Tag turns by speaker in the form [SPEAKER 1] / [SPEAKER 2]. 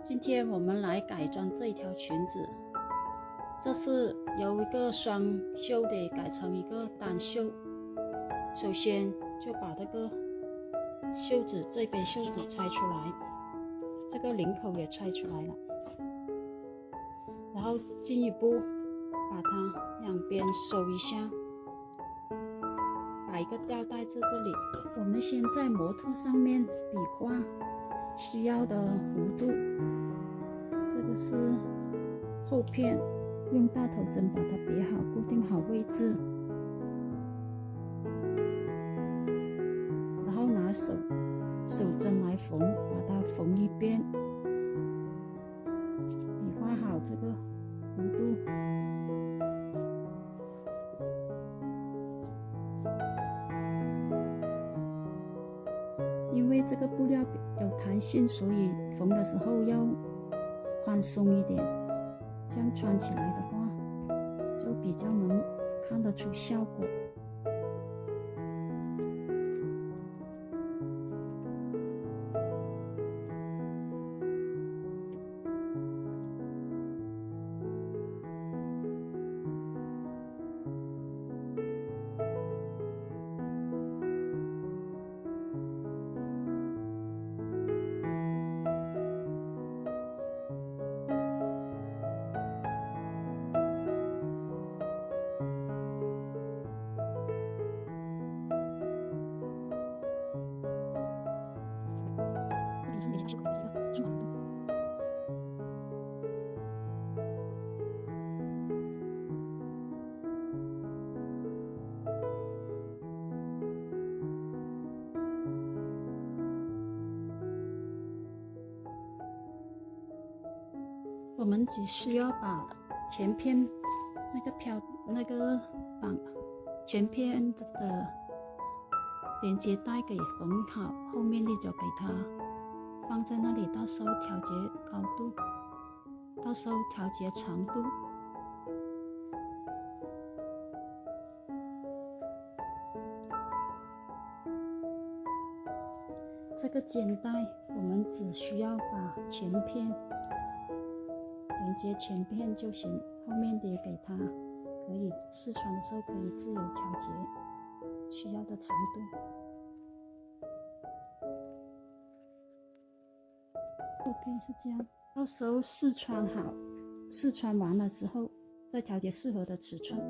[SPEAKER 1] 今天我们来改装这一条裙子，这是由一个双袖的改成一个单袖。首先就把这个袖子这边袖子拆出来，这个领口也拆出来了，然后进一步把它两边收一下，把一个吊带在这里。我们先在模特上面比划需要的弧度，这个是后片，用大头针把它别好，固定好位置，然后拿手针来缝，把它缝一遍，比划好这个弧度。因为这个布料有弹性，所以缝的时候要宽松一点，这样穿起来的话就比较能看得出效果。这里是小袖口，也是一个顺滑弧度。我们只需要把前片那个绑前片的连接带给缝好，后面的就给它放在那里，到时候调节高度，到时候调节长度。这个肩带我们只需要把前片连接前片就行，后面的给它可以试穿的时候可以自由调节需要的长度。后片是这样，到时候试穿完了之后再调节适合的尺寸。